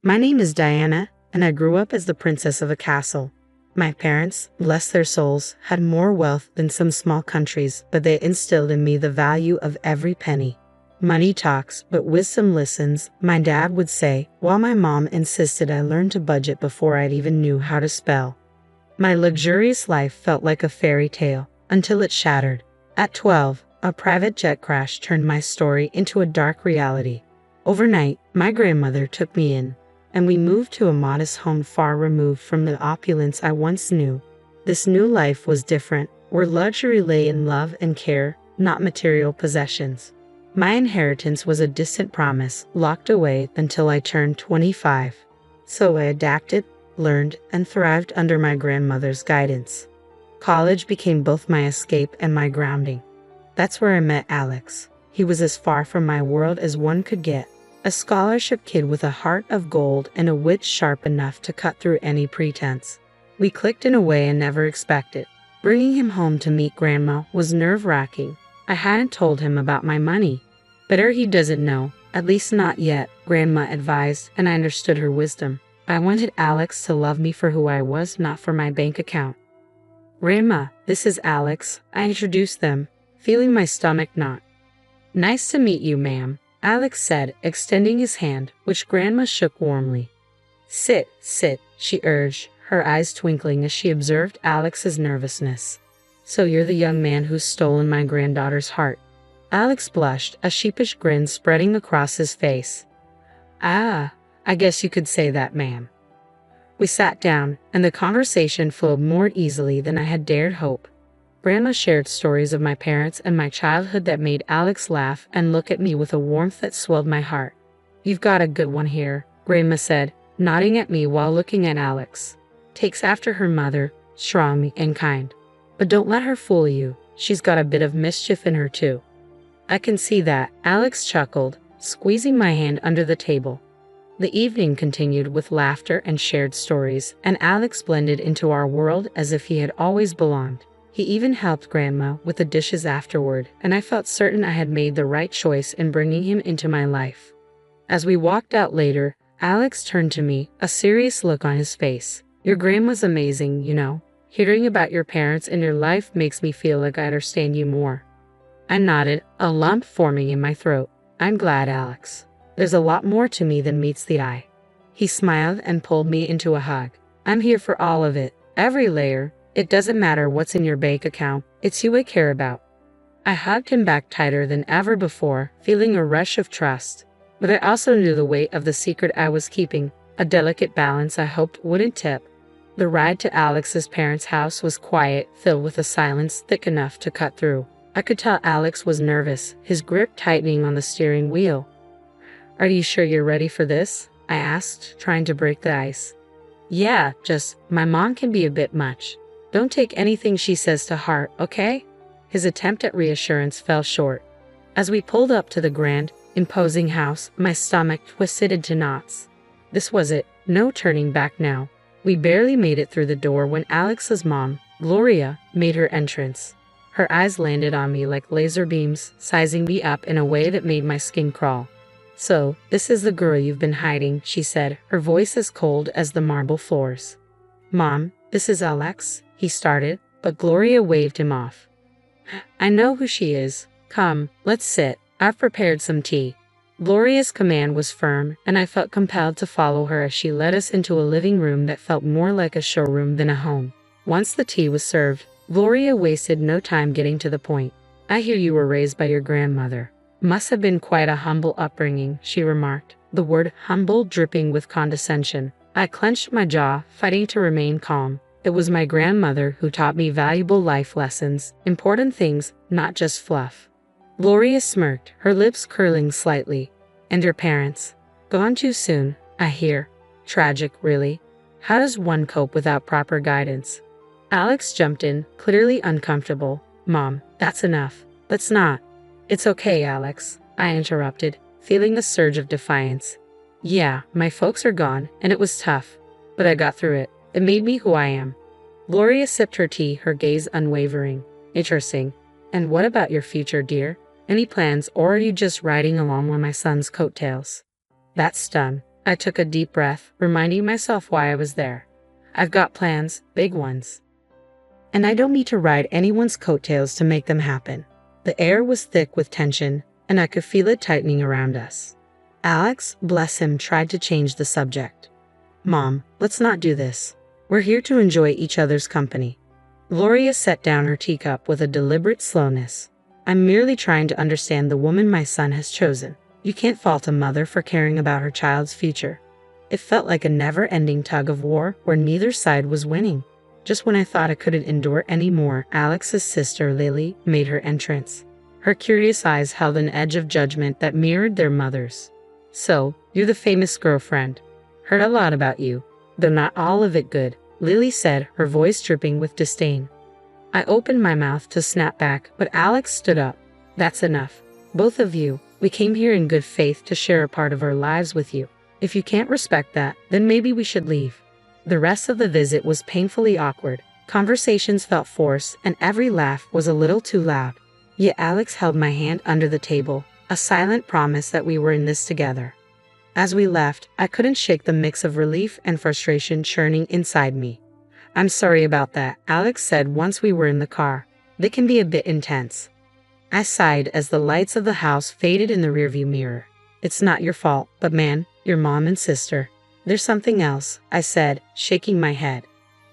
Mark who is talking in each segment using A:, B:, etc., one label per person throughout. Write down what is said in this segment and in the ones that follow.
A: My name is Diana, and I grew up as the princess of a castle. My parents, bless their souls, had more wealth than some small countries, but they instilled in me the value of every penny. Money talks, but wisdom listens, my dad would say, while my mom insisted I learn to budget before I even knew how to spell. My luxurious life felt like a fairy tale, until it shattered. At 12, a private jet crash turned my story into a dark reality. Overnight, my grandmother took me in, and we moved to a modest home far removed from the opulence I once knew. This new life was different, where luxury lay in love and care, not material possessions. My inheritance was a distant promise, locked away until I turned 25. So I adapted, learned, and thrived under my grandmother's guidance. College became both my escape and my grounding. That's where I met Alex. He was as far from my world as one could get. A scholarship kid with a heart of gold and a wit sharp enough to cut through any pretense. We clicked in a way I never expected. Bringing him home to meet Grandma was nerve-wracking. I hadn't told him about my money. Better he doesn't know, at least not yet, Grandma advised, and I understood her wisdom. I wanted Alex to love me for who I was, not for my bank account. Grandma, this is Alex, I introduced them, feeling my stomach knot. Nice to meet you, ma'am, Alex said, extending his hand, which Grandma shook warmly. Sit, she urged, her eyes twinkling as she observed Alex's nervousness. So you're the young man who's stolen my granddaughter's heart. Alex blushed, a sheepish grin spreading across his face. Ah, I guess you could say that, ma'am. We sat down, and the conversation flowed more easily than I had dared hope. Grandma shared stories of my parents and my childhood that made Alex laugh and look at me with a warmth that swelled my heart. You've got a good one here, Grandma said, nodding at me while looking at Alex. Takes after her mother, strong and kind. But don't let her fool you, she's got a bit of mischief in her too. I can see that, Alex chuckled, squeezing my hand under the table. The evening continued with laughter and shared stories, and Alex blended into our world as if he had always belonged. He even helped Grandma with the dishes afterward, and I felt certain I had made the right choice in bringing him into my life. As we walked out later, Alex turned to me, a serious look on his face. Your grandma's amazing, you know. Hearing about your parents and your life makes me feel like I understand you more. I nodded, a lump forming in my throat. I'm glad, Alex. There's a lot more to me than meets the eye. He smiled and pulled me into a hug. I'm here for all of it, every layer. It doesn't matter what's in your bank account, it's you I care about. I hugged him back tighter than ever before, feeling a rush of trust. But I also knew the weight of the secret I was keeping, a delicate balance I hoped wouldn't tip. The ride to Alex's parents' house was quiet, filled with a silence thick enough to cut through. I could tell Alex was nervous, his grip tightening on the steering wheel. Are you sure you're ready for this? I asked, trying to break the ice. Yeah, just, my mom can be a bit much. Don't take anything she says to heart, okay? His attempt at reassurance fell short. As we pulled up to the grand, imposing house, my stomach twisted into knots. This was it, no turning back now. We barely made it through the door when Alex's mom, Gloria, made her entrance. Her eyes landed on me like laser beams, sizing me up in a way that made my skin crawl. So, this is the girl you've been hiding, she said, her voice as cold as the marble floors. Mom, this is Alex, he started, but Gloria waved him off. I know who she is. Come, let's sit. I've prepared some tea. Gloria's command was firm, and I felt compelled to follow her as she led us into a living room that felt more like a showroom than a home. Once the tea was served, Gloria wasted no time getting to the point. I hear you were raised by your grandmother. Must have been quite a humble upbringing, she remarked, the word humble dripping with condescension. I clenched my jaw, fighting to remain calm. It was my grandmother who taught me valuable life lessons, important things, not just fluff. Gloria smirked, her lips curling slightly. And your parents? Gone too soon, I hear. Tragic, really. How does one cope without proper guidance? Alex jumped in, clearly uncomfortable. Mom, that's enough. Let's not. It's okay, Alex, I interrupted, feeling a surge of defiance. Yeah, my folks are gone, and it was tough. But I got through it. It made me who I am. Gloria sipped her tea, her gaze unwavering. Interesting. And what about your future, dear? Any plans, or are you just riding along on my son's coattails? That stung. I took a deep breath, reminding myself why I was there. I've got plans, big ones. And I don't need to ride anyone's coattails to make them happen. The air was thick with tension, and I could feel it tightening around us. Alex, bless him, tried to change the subject. Mom, let's not do this. We're here to enjoy each other's company. Gloria set down her teacup with a deliberate slowness. I'm merely trying to understand the woman my son has chosen. You can't fault a mother for caring about her child's future. It felt like a never-ending tug of war where neither side was winning. Just when I thought I couldn't endure any more, Alex's sister Lily made her entrance. Her curious eyes held an edge of judgment that mirrored their mother's. So, you're the famous girlfriend. Heard a lot about you, though not all of it good, Lily said, her voice dripping with disdain. I opened my mouth to snap back, but Alex stood up. That's enough. Both of you, we came here in good faith to share a part of our lives with you. If you can't respect that, then maybe we should leave. The rest of the visit was painfully awkward. Conversations felt forced, and every laugh was a little too loud. Yet Alex held my hand under the table, a silent promise that we were in this together. As we left, I couldn't shake the mix of relief and frustration churning inside me. I'm sorry about that, Alex said once we were in the car. They can be a bit intense. I sighed as the lights of the house faded in the rearview mirror. It's not your fault, but man, your mom and sister. There's something else, I said, shaking my head.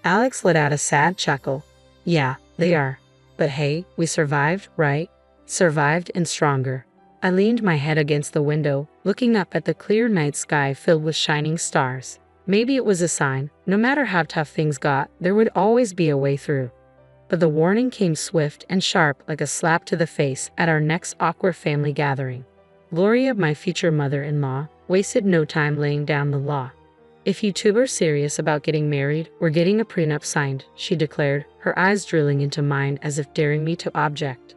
A: Alex let out a sad chuckle. Yeah, they are. But hey, we survived, right? Survived and stronger. I leaned my head against the window, looking up at the clear night sky filled with shining stars. Maybe it was a sign. No matter how tough things got, there would always be a way through. But the warning came swift and sharp like a slap to the face at our next awkward family gathering. Gloria, my future mother-in-law, wasted no time laying down the law. If you two are serious about getting married, we're getting a prenup signed, she declared, her eyes drilling into mine as if daring me to object.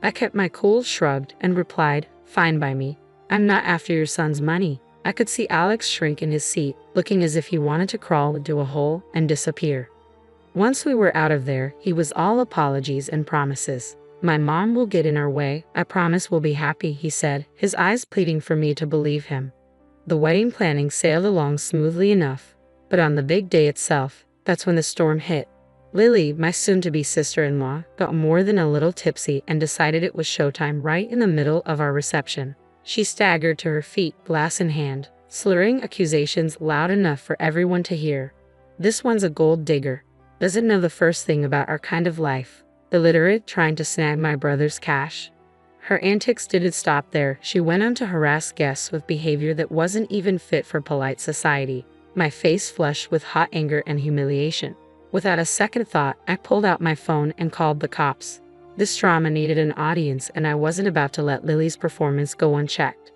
A: I kept my cool, shrugged, and replied, fine by me. I'm not after your son's money. I could see Alex shrink in his seat, looking as if he wanted to crawl into a hole and disappear. Once we were out of there, he was all apologies and promises. My mom will get in our way. I promise we'll be happy, he said, his eyes pleading for me to believe him. The wedding planning sailed along smoothly enough, but on the big day itself, that's when the storm hit. Lily, my soon-to-be sister-in-law, got more than a little tipsy and decided it was showtime right in the middle of our reception. She staggered to her feet, glass in hand, slurring accusations loud enough for everyone to hear. This one's a gold digger. Doesn't know the first thing about our kind of life. Illiterate, trying to snag my brother's cash. Her antics didn't stop there. She went on to harass guests with behavior that wasn't even fit for polite society. My face flushed with hot anger and humiliation. Without a second thought, I pulled out my phone and called the cops. This drama needed an audience, and I wasn't about to let Lily's performance go unchecked.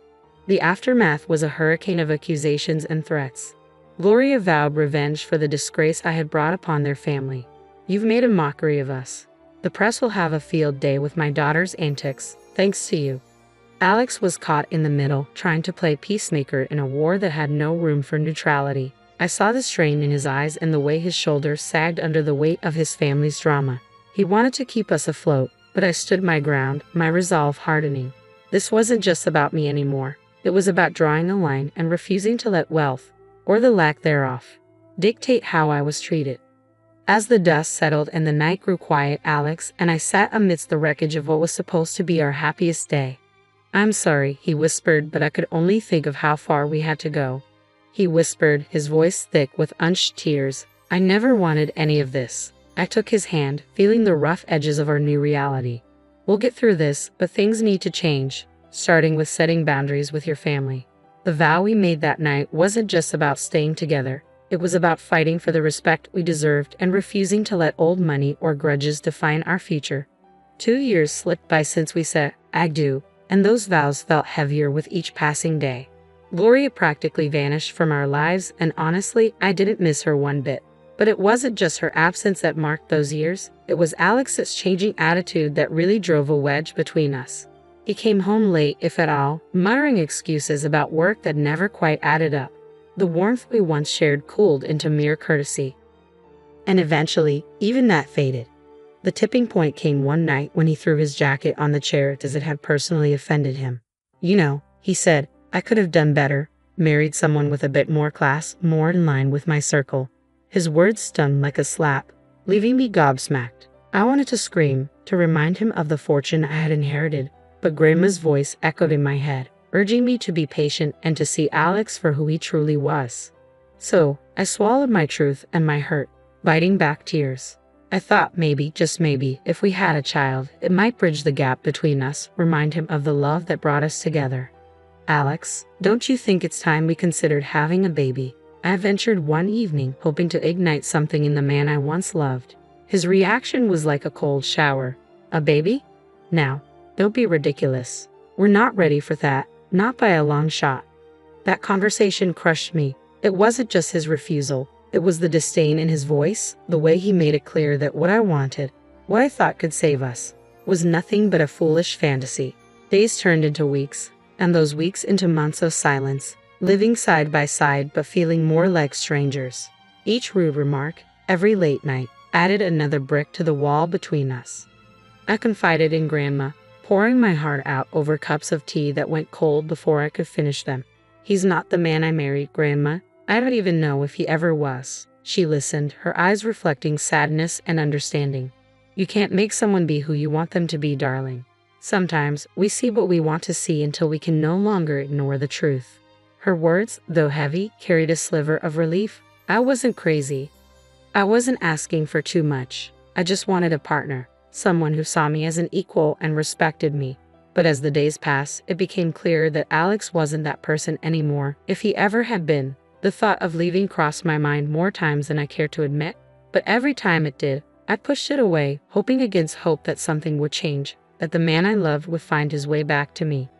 A: The aftermath was a hurricane of accusations and threats. Gloria vowed revenge for the disgrace I had brought upon their family. You've made a mockery of us. The press will have a field day with my daughter's antics, thanks to you. Alex was caught in the middle, trying to play peacemaker in a war that had no room for neutrality. I saw the strain in his eyes and the way his shoulders sagged under the weight of his family's drama. He wanted to keep us afloat, but I stood my ground, my resolve hardening. This wasn't just about me anymore. It was about drawing a line and refusing to let wealth, or the lack thereof, dictate how I was treated. As the dust settled and the night grew quiet, Alex and I sat amidst the wreckage of what was supposed to be our happiest day. I'm sorry, he whispered, but I could only think of how far we had to go. He whispered, his voice thick with unshed tears. I never wanted any of this. I took his hand, feeling the rough edges of our new reality. We'll get through this, but things need to change, starting with setting boundaries with your family. The vow we made that night wasn't just about staying together. It was about fighting for the respect we deserved and refusing to let old money or grudges define our future. 2 years slipped by since we said, I do, and those vows felt heavier with each passing day. Gloria practically vanished from our lives, and honestly, I didn't miss her one bit. But it wasn't just her absence that marked those years. It was Alex's changing attitude that really drove a wedge between us. He came home late, if at all, muttering excuses about work that never quite added up. The warmth we once shared cooled into mere courtesy. And eventually, even that faded. The tipping point came one night when he threw his jacket on the chair as it had personally offended him. You know, he said, I could have done better. married someone with a bit more class, more in line with my circle. His words stung like a slap, leaving me gobsmacked. I wanted to scream, to remind him of the fortune I had inherited, but Grandma's voice echoed in my head, urging me to be patient and to see Alex for who he truly was. So, I swallowed my truth and my hurt, biting back tears. I thought maybe, just maybe, if we had a child, it might bridge the gap between us, remind him of the love that brought us together. Alex, don't you think it's time we considered having a baby? I ventured one evening, hoping to ignite something in the man I once loved. His reaction was like a cold shower. A baby? Now, don't be ridiculous. We're not ready for that, not by a long shot. That conversation crushed me. It wasn't just his refusal. It was the disdain in his voice, the way he made it clear that what I wanted, what I thought could save us, was nothing but a foolish fantasy. Days turned into weeks, and those weeks into months of silence, living side by side but feeling more like strangers. Each rude remark, every late night, added another brick to the wall between us. I confided in Grandma, pouring my heart out over cups of tea that went cold before I could finish them. He's not the man I married, Grandma. I don't even know if he ever was. She listened, her eyes reflecting sadness and understanding. You can't make someone be who you want them to be, darling. Sometimes we see what we want to see until we can no longer ignore the truth. Her words, though heavy, carried a sliver of relief. I wasn't crazy. I wasn't asking for too much. I just wanted a partner, someone who saw me as an equal and respected me. But as the days passed, it became clear that Alex wasn't that person anymore, if he ever had been. The thought of leaving crossed my mind more times than I cared to admit, but every time it did, I pushed it away, hoping against hope that something would change, that the man I loved would find his way back to me.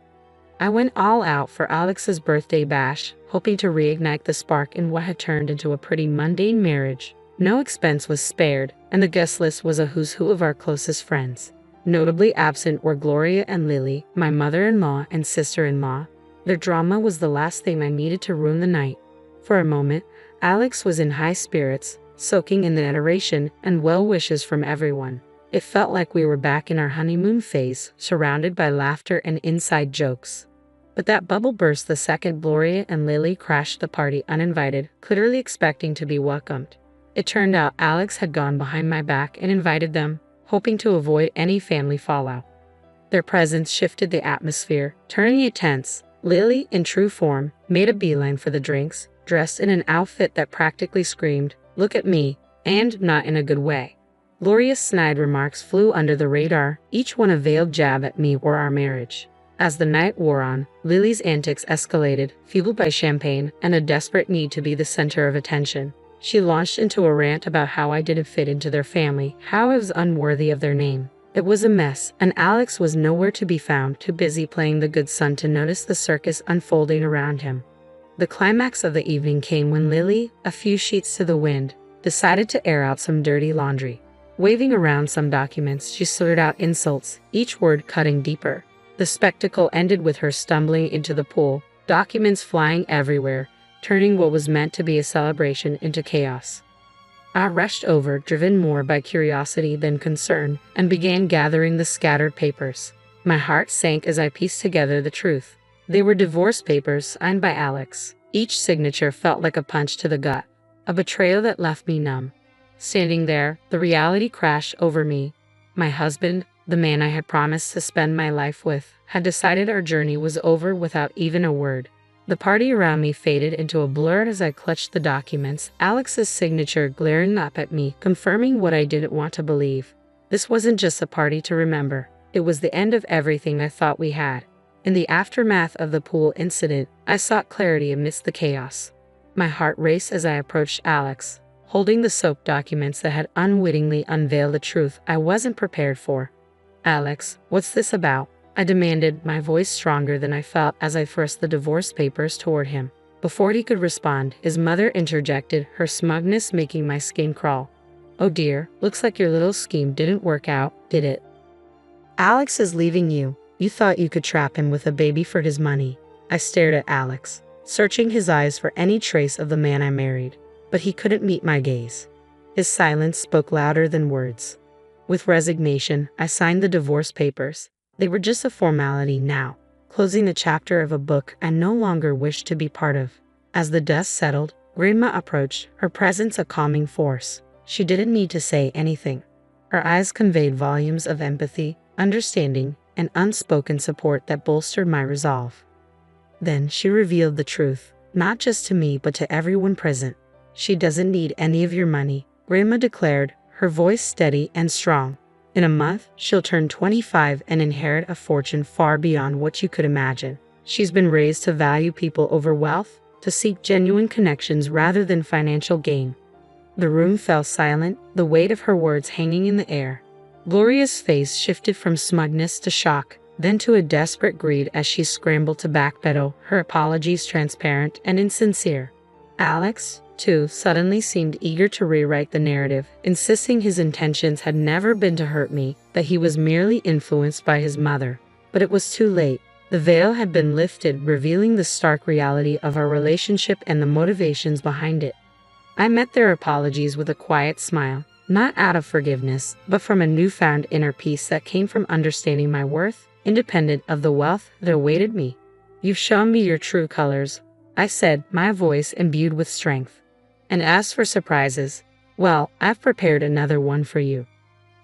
A: I went all out for Alex's birthday bash, hoping to reignite the spark in what had turned into a pretty mundane marriage. No expense was spared, and the guest list was a who's who of our closest friends. Notably absent were Gloria and Lily, my mother-in-law and sister-in-law. Their drama was the last thing I needed to ruin the night. For a moment, Alex was in high spirits, soaking in the adoration and well wishes from everyone. It felt like we were back in our honeymoon phase, surrounded by laughter and inside jokes. But that bubble burst the second Gloria and Lily crashed the party uninvited, clearly expecting to be welcomed. It turned out Alex had gone behind my back and invited them, hoping to avoid any family fallout. Their presence shifted the atmosphere, turning it tense. Lily, in true form, made a beeline for the drinks, dressed in an outfit that practically screamed, "Look at me," and not in a good way. Gloria's snide remarks flew under the radar, each one a veiled jab at me or our marriage. As the night wore on, Lily's antics escalated, fueled by champagne and a desperate need to be the center of attention. She launched into a rant about how I didn't fit into their family, how I was unworthy of their name. It was a mess, and Alex was nowhere to be found, too busy playing the good son to notice the circus unfolding around him. The climax of the evening came when Lily, a few sheets to the wind, decided to air out some dirty laundry. Waving around some documents, she slurred out insults, each word cutting deeper. The spectacle ended with her stumbling into the pool, documents flying everywhere, turning what was meant to be a celebration into chaos. I rushed over, driven more by curiosity than concern, and began gathering the scattered papers. My heart sank as I pieced together the truth. They were divorce papers signed by Alex. Each signature felt like a punch to the gut, a betrayal that left me numb. Standing there, the reality crashed over me. My husband, the man I had promised to spend my life with, had decided our journey was over without even a word. The party around me faded into a blur as I clutched the documents, Alex's signature glaring up at me, confirming what I didn't want to believe. This wasn't just a party to remember. It was the end of everything I thought we had. In the aftermath of the pool incident, I sought clarity amidst the chaos. My heart raced as I approached Alex, holding the soaked documents that had unwittingly unveiled a truth I wasn't prepared for. "Alex, what's this about?" I demanded, my voice stronger than I felt as I thrust the divorce papers toward him. Before he could respond, his mother interjected, her smugness making my skin crawl. "Oh dear, looks like your little scheme didn't work out, did it? Alex is leaving you. You thought you could trap him with a baby for his money." I stared at Alex, searching his eyes for any trace of the man I married, but he couldn't meet my gaze. His silence spoke louder than words. With resignation, I signed the divorce papers. They were just a formality now, closing the chapter of a book I no longer wished to be part of. As the dust settled, Grandma approached, her presence a calming force. She didn't need to say anything. Her eyes conveyed volumes of empathy, understanding, and unspoken support that bolstered my resolve. Then she revealed the truth, not just to me but to everyone present. "She doesn't need any of your money," Grandma declared, her voice steady and strong. "In a month, she'll turn 25 and inherit a fortune far beyond what you could imagine. She's been raised to value people over wealth, to seek genuine connections rather than financial gain." The room fell silent, the weight of her words hanging in the air. Gloria's face shifted from smugness to shock, then to a desperate greed as she scrambled to backpedal, her apologies transparent and insincere. Alex, too, suddenly seemed eager to rewrite the narrative, insisting his intentions had never been to hurt me, that he was merely influenced by his mother. But it was too late. The veil had been lifted, revealing the stark reality of our relationship and the motivations behind it. I met their apologies with a quiet smile, not out of forgiveness, but from a newfound inner peace that came from understanding my worth, independent of the wealth that awaited me. "You've shown me your true colors," I said, my voice imbued with strength. "And as for surprises, well, I've prepared another one for you."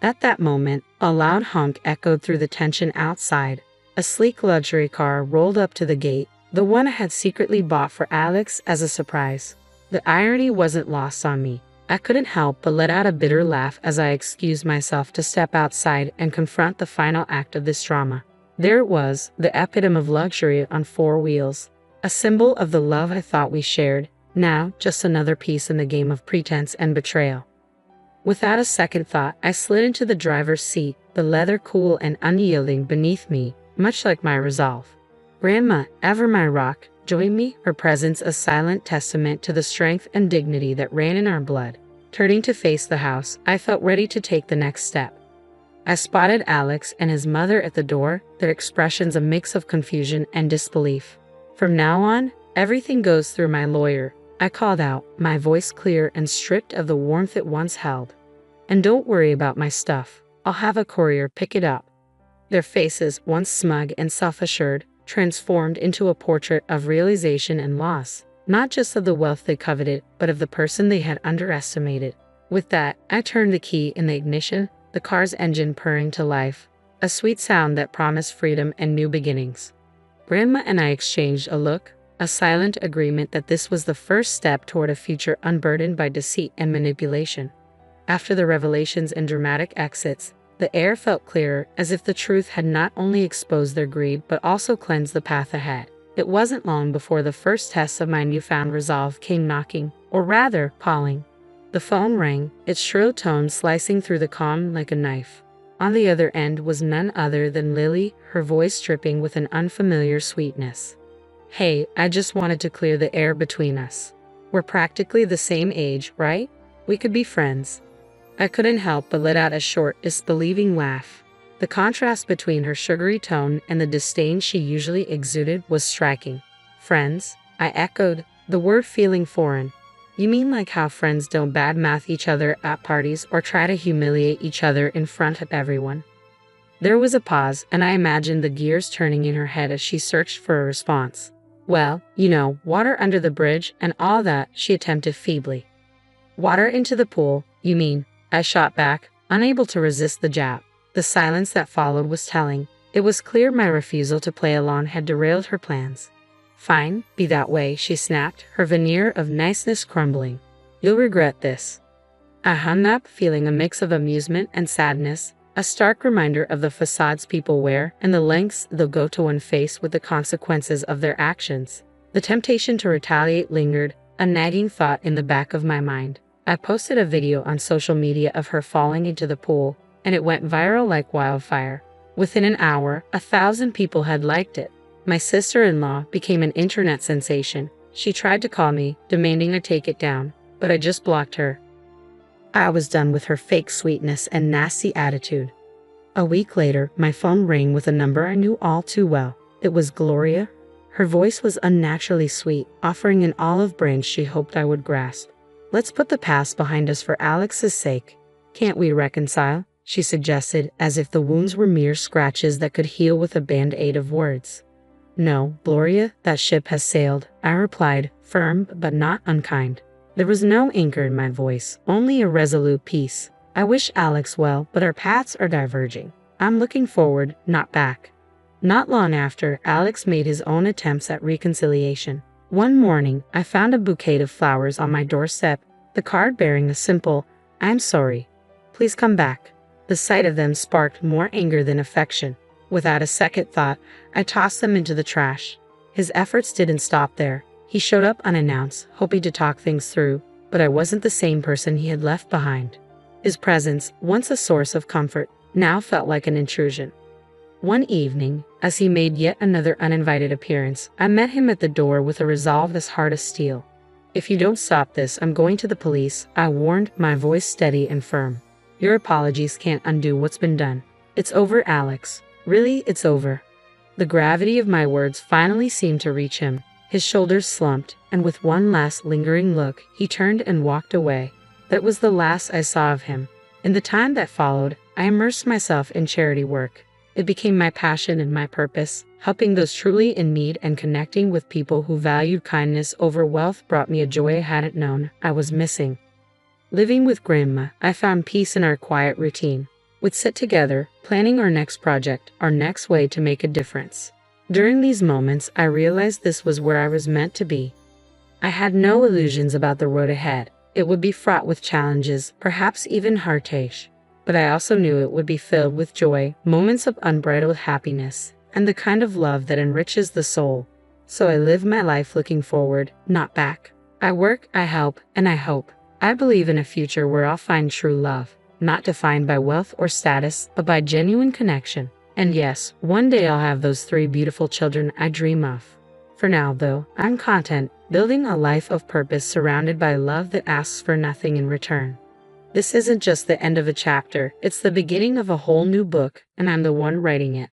A: At that moment, a loud honk echoed through the tension outside. A sleek luxury car rolled up to the gate, the one I had secretly bought for Alex as a surprise. The irony wasn't lost on me. I couldn't help but let out a bitter laugh as I excused myself to step outside and confront the final act of this drama. There it was, the epitome of luxury on four wheels, a symbol of the love I thought we shared, now just another piece in the game of pretense and betrayal. Without a second thought, I slid into the driver's seat, the leather cool and unyielding beneath me, much like my resolve. Grandma, ever my rock, joined me, her presence a silent testament to the strength and dignity that ran in our blood. Turning to face the house, I felt ready to take the next step. I spotted Alex and his mother at the door, their expressions a mix of confusion and disbelief. "From now on, everything goes through my lawyer," I called out, my voice clear and stripped of the warmth it once held. "And don't worry about my stuff. I'll have a courier pick it up." Their faces, once smug and self-assured, transformed into a portrait of realization and loss, not just of the wealth they coveted, but of the person they had underestimated. With that, I turned the key in the ignition, the car's engine purring to life, a sweet sound that promised freedom and new beginnings. Grandma and I exchanged a look, a silent agreement that this was the first step toward a future unburdened by deceit and manipulation. After the revelations and dramatic exits, the air felt clearer, as if the truth had not only exposed their greed but also cleansed the path ahead. It wasn't long before the first test of my newfound resolve came knocking, or rather, calling. The phone rang, its shrill tones slicing through the calm like a knife. On the other end was none other than Lily, her voice dripping with an unfamiliar sweetness. "Hey, I just wanted to clear the air between us. We're practically the same age, right? We could be friends." I couldn't help but let out a short, disbelieving laugh. The contrast between her sugary tone and the disdain she usually exuded was striking. "Friends?" I echoed, the word feeling foreign. "You mean like how friends don't badmouth each other at parties or try to humiliate each other in front of everyone?" There was a pause, and I imagined the gears turning in her head as she searched for a response. "Well, you know, water under the bridge and all that," she attempted feebly. "Water into the pool, you mean?" I shot back, unable to resist the jab. The silence that followed was telling. It was clear my refusal to play along had derailed her plans. "Fine, be that way," she snapped, her veneer of niceness crumbling. "You'll regret this." I hung up, feeling a mix of amusement and sadness, a stark reminder of the facades people wear and the lengths they'll go to when faced with the consequences of their actions. The temptation to retaliate lingered, a nagging thought in the back of my mind. I posted a video on social media of her falling into the pool, and it went viral like wildfire. Within an hour, 1,000 people had liked it. My sister-in-law became an internet sensation. She tried to call me, demanding I take it down, but I just blocked her. I was done with her fake sweetness and nasty attitude. A week later, my phone rang with a number I knew all too well. It was Gloria. Her voice was unnaturally sweet, offering an olive branch she hoped I would grasp. "Let's put the past behind us for Alex's sake. Can't we reconcile?" she suggested, as if the wounds were mere scratches that could heal with a band-aid of words. No, Gloria, that ship has sailed, I replied, firm but not unkind. There was no anger in my voice, only a resolute peace. I wish Alex well, but our paths are diverging. I'm looking forward, not back. Not long after, Alex made his own attempts at reconciliation. One morning, I found a bouquet of flowers on my doorstep, the card bearing a simple, "I'm sorry. Please come back." The sight of them sparked more anger than affection. Without a second thought, I tossed them into the trash. His efforts didn't stop there. He showed up unannounced, hoping to talk things through, but I wasn't the same person he had left behind. His presence, once a source of comfort, now felt like an intrusion. One evening, as he made yet another uninvited appearance, I met him at the door with a resolve as hard as steel. "If you don't stop this, I'm going to the police," I warned, my voice steady and firm. "Your apologies can't undo what's been done. It's over, Alex. Really, it's over." The gravity of my words finally seemed to reach him. His shoulders slumped, and with one last lingering look, he turned and walked away. That was the last I saw of him. In the time that followed, I immersed myself in charity work. It became my passion and my purpose. Helping those truly in need and connecting with people who valued kindness over wealth brought me a joy I hadn't known I was missing. Living with Grandma, I found peace in our quiet routine. We'd sit together, planning our next project, our next way to make a difference. During these moments, I realized this was where I was meant to be. I had no illusions about the road ahead. It would be fraught with challenges, perhaps even heartache. But I also knew it would be filled with joy, moments of unbridled happiness, and the kind of love that enriches the soul. So I live my life looking forward, not back. I work, I help, and I hope. I believe in a future where I'll find true love, not defined by wealth or status, but by genuine connection. And yes, one day I'll have those 3 beautiful children I dream of. For now, though, I'm content, building a life of purpose surrounded by love that asks for nothing in return. This isn't just the end of a chapter, it's the beginning of a whole new book, and I'm the one writing it.